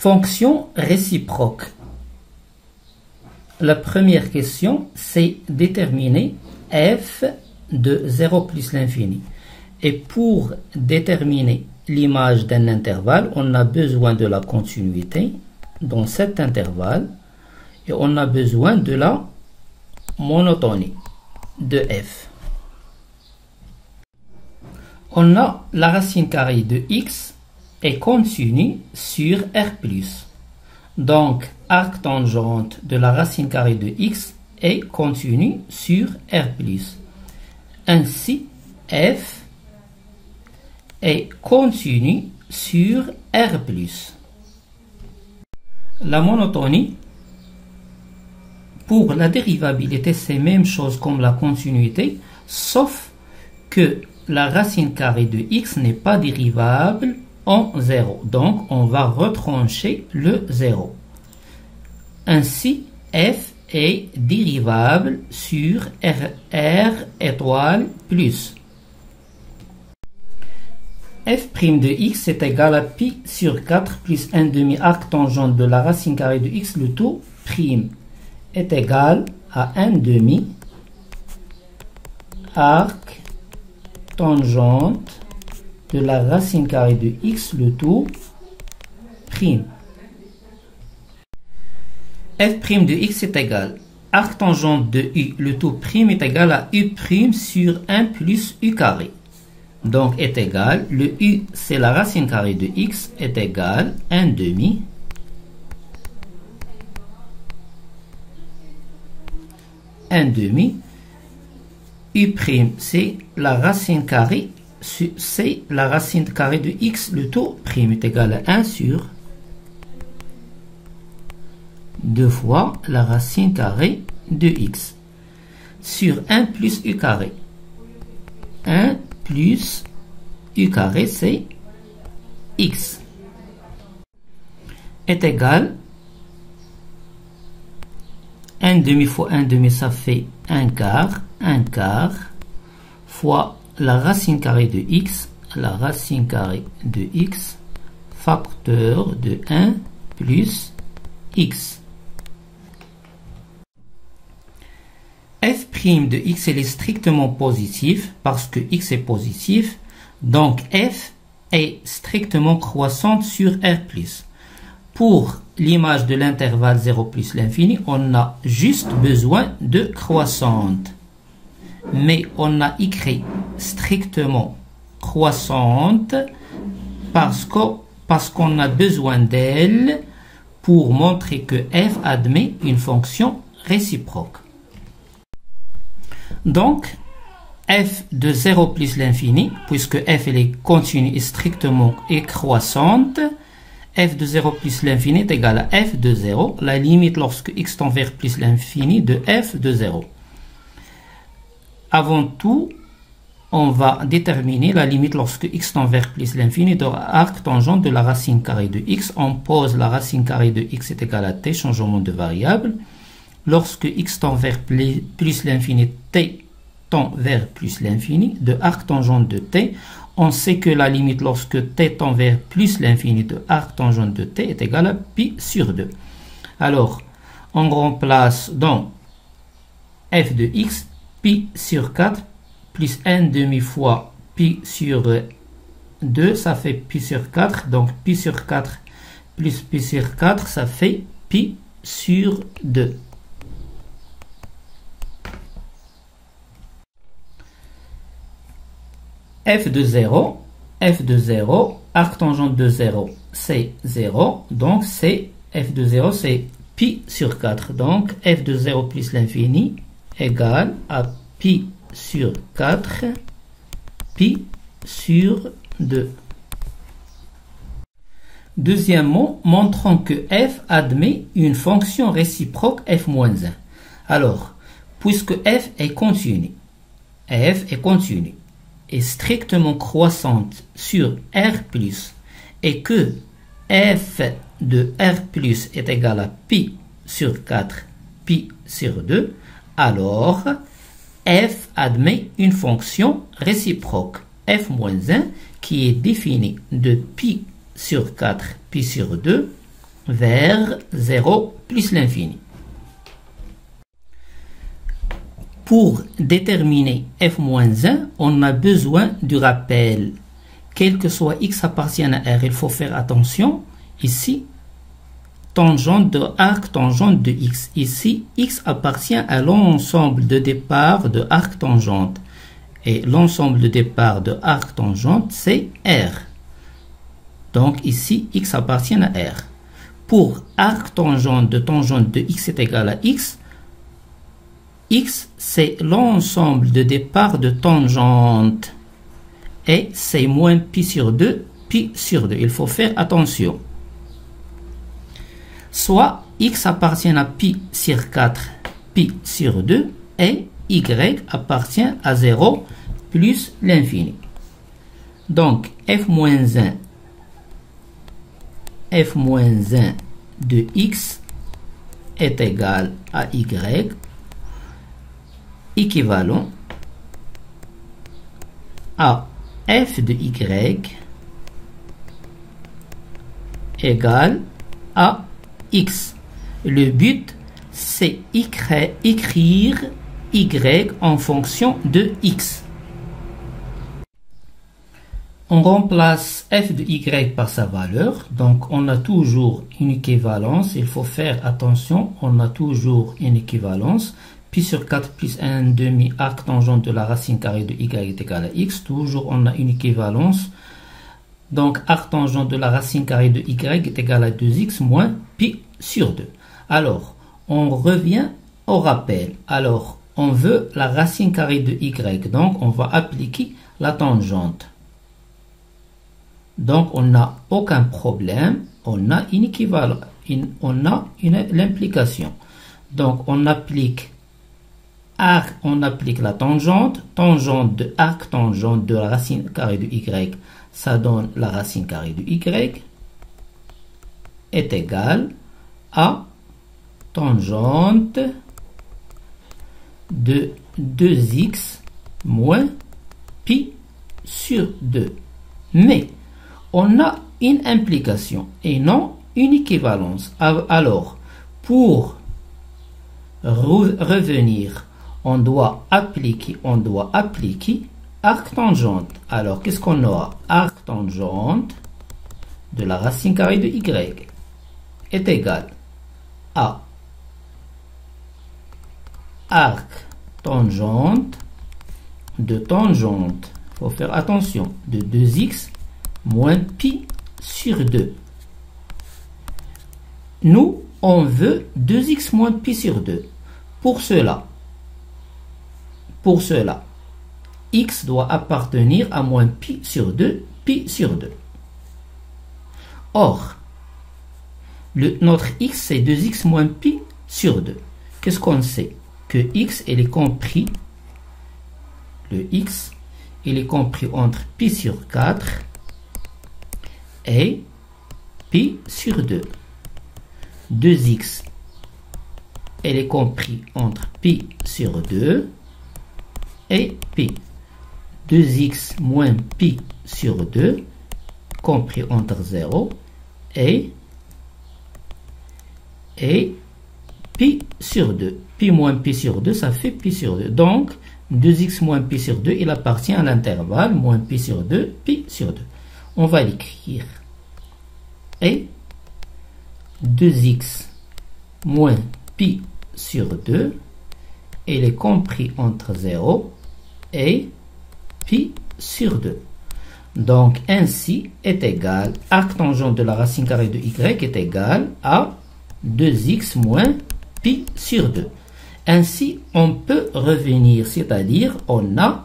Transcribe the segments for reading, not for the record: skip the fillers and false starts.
Fonction réciproque. La première question, c'est déterminer f de 0 plus l'infini. Et pour déterminer l'image d'un intervalle, on a besoin de la continuité dans cet intervalle et on a besoin de la monotonie de f. On a la racine carrée de x est continue sur R+. Donc, arctangente de la racine carrée de x est continue sur R+. Ainsi, f est continue sur R+. La monotonie, pour la dérivabilité, c'est la même chose comme la continuité, sauf que la racine carrée de x n'est pas dérivable en 0. Donc, on va retrancher le 0. Ainsi, f est dérivable sur R étoile plus. f' de x est égal à pi sur 4 plus 1 demi arctangente de la racine carrée de x, le tout prime est égal à 1 demi arc tangente de la racine carrée de x, le tout prime. f' de x est égal arctangente de u, le tout prime est égal à u' sur 1 plus u carré. Donc est égal, le u c'est la racine carrée de x, est égal 1 demi u' c'est la racine carrée de x, le tout prime est égal à 1 sur 2 fois la racine carrée de x sur 1 plus u carré. 1 plus u carré, c'est x, est égal 1 demi fois 1 demi, ça fait 1 quart fois la racine carrée de x, facteur de 1 plus x. f' de x est strictement positif parce que x est positif, donc f est strictement croissante sur R+. Pour l'image de l'intervalle 0 plus l'infini, on a juste besoin de croissante. Mais on a écrit strictement croissante parce qu'on a besoin d'elle pour montrer que f admet une fonction réciproque. Donc, f de 0 plus l'infini, puisque f elle est continue et strictement et croissante, f de 0 plus l'infini est égal à f de 0, la limite lorsque x tend vers plus l'infini de f de 0. Avant tout, on va déterminer la limite lorsque x tend vers plus l'infini de arctangente de la racine carrée de x. On pose la racine carrée de x est égal à t, changement de variable. Lorsque x tend vers plus l'infini, t tend vers plus l'infini de arctangente de t. On sait que la limite lorsque t tend vers plus l'infini de arctangente de t est égale à pi sur 2. Alors, on remplace dans f de x, pi sur 4 plus 1 demi fois pi sur 2, ça fait pi sur 4. Donc, pi sur 4 plus pi sur 4, ça fait pi sur 2. f de 0, arctangente de 0, c'est 0. Donc, f de 0, c'est pi sur 4. Donc, f de 0 plus l'infini égale à pi sur 4, pi sur 2. Deuxièmement, montrons que f admet une fonction réciproque f-1. Alors, puisque f est continue, est strictement croissante sur R+, et que f de R+, est égal à pi sur 4, pi sur 2, alors f admet une fonction réciproque f-1 qui est définie de pi sur 4, pi sur 2, vers 0 plus l'infini. Pour déterminer f-1, on a besoin du rappel. Quel que soit x appartienne à R, il faut faire attention. Ici, tangente de arc tangente de x. Ici, x appartient à l'ensemble de départ de arc tangente. Et l'ensemble de départ de arc tangente, c'est R. Donc ici, x appartient à R. Pour arc tangente de x est égal à x, x c'est l'ensemble de départ de tangente. Et c'est moins pi sur 2, pi sur 2. Il faut faire attention. Soit x appartient à pi sur 4, pi sur 2, et y appartient à 0 plus l'infini. Donc f-1 de x est égal à y équivalent à f de y égale à x. Le but, c'est écrire y en fonction de x. On remplace f de y par sa valeur. Donc, on a toujours une équivalence. Il faut faire attention. On a toujours une équivalence. Pi sur 4 plus 1 demi arc tangente de la racine carrée de y est égal à x. Toujours, on a une équivalence. Donc, arc tangente de la racine carrée de y est égal à 2x moins pi sur 2. Alors, on revient au rappel. Alors, on veut la racine carrée de y. Donc, on va appliquer la tangente. Donc, on n'a aucun problème. On a une équivalence. L'implication. Donc, on applique la tangente. Tangente de arc tangente de la racine carrée de y. Ça donne la racine carrée de y est égale à tangente de 2x moins pi sur 2. Mais on a une implication et non une équivalence. Alors, pour revenir, on doit appliquer arc tangente. Alors, qu'est-ce qu'on aura? Arc tangente de la racine carrée de y est égal à arc tangente de tangente, il faut faire attention, de 2x moins pi sur 2. Nous, on veut 2x moins pi sur 2. Pour cela, x doit appartenir à moins pi sur 2, pi sur 2. Or, notre x, c'est 2x moins pi sur 2. Qu'est-ce qu'on sait? Que x, il est compris, le x, il est compris entre pi sur 4 et pi sur 2. 2x, il est compris entre pi sur 2 et pi. 2x moins pi sur 2, compris entre 0 et pi sur 2. Pi moins pi sur 2, ça fait pi sur 2. Donc, 2x moins pi sur 2, il appartient à l'intervalle moins pi sur 2, pi sur 2. On va l'écrire. Et 2x moins pi sur 2, il est compris entre 0 et pi sur 2. Donc, ainsi est égal, arc tangente de la racine carrée de y est égal à 2x moins pi sur 2. Ainsi, on peut revenir, c'est-à-dire on a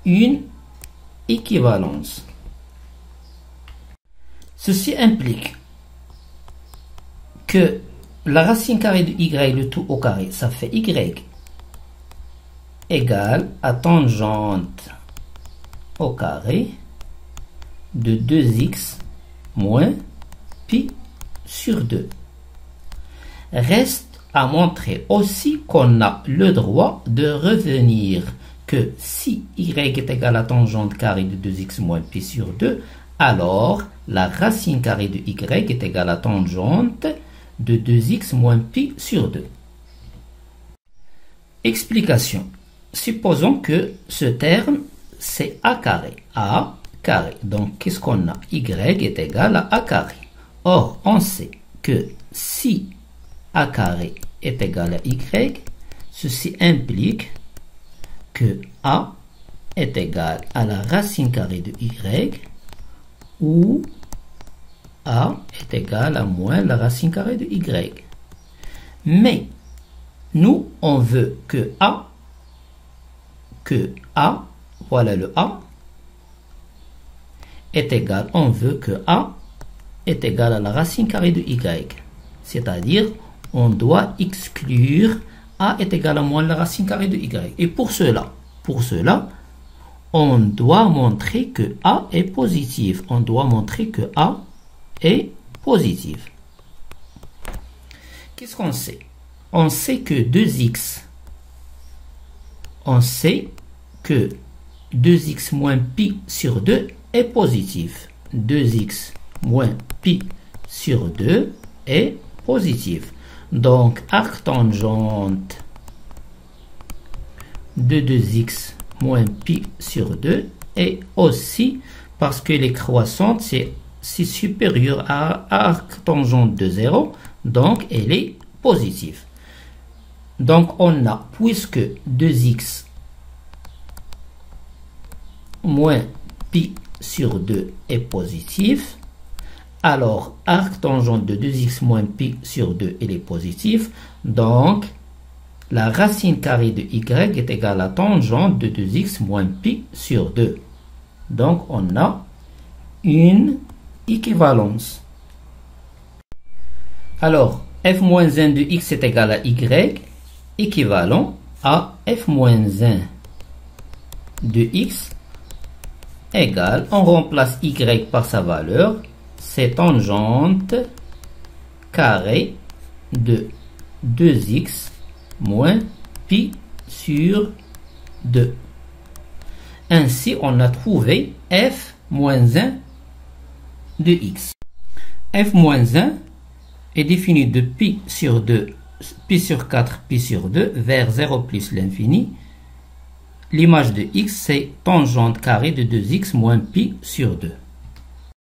une équivalence. Ceci implique que la racine carrée de y, le tout au carré, ça fait y égale à tangente au carré de 2x moins pi sur 2. Reste à montrer aussi qu'on a le droit de revenir que si y est égal à tangente carré de 2x moins pi sur 2, alors la racine carrée de y est égale à tangente de 2x moins pi sur 2. Explication. Supposons que ce terme, c'est a carré. A carré. Donc, qu'est-ce qu'on a? Y est égal à a carré. Or, on sait que si a carré est égal à y, ceci implique que a est égal à la racine carrée de y, ou a est égal à moins la racine carrée de y. Mais, nous, on veut que a, voilà le a, est égal, on veut que a est égal à la racine carrée de y. C'est-à-dire, on doit exclure a est égal à moins la racine carrée de y. Et pour cela, on doit montrer que a est positif. On doit montrer que a est positif. Qu'est-ce qu'on sait? On sait que 2x, moins pi sur 2 est positif. 2x moins pi sur 2 est positif. Donc, arctangente de 2x moins pi sur 2 est aussi, parce que les croissantes, c'est supérieur à arctangente de 0, donc elle est positive. Donc, on a, puisque 2x moins pi sur 2 est positif, alors arctangente de 2x moins pi sur 2 elle est positive, donc la racine carrée de y est égale à tangente de 2x moins pi sur 2. Donc on a une équivalence. Alors f moins 1 de x est égal à y, équivalent à f moins 1 de x égale, on remplace y par sa valeur, c'est tangente carré de 2x moins pi sur 2. Ainsi, on a trouvé f moins 1 de x. F moins 1 est défini de pi sur 2, pi sur 4, pi sur 2 vers 0 plus l'infini. L'image de x, c'est tangente carrée de 2x moins pi sur 2.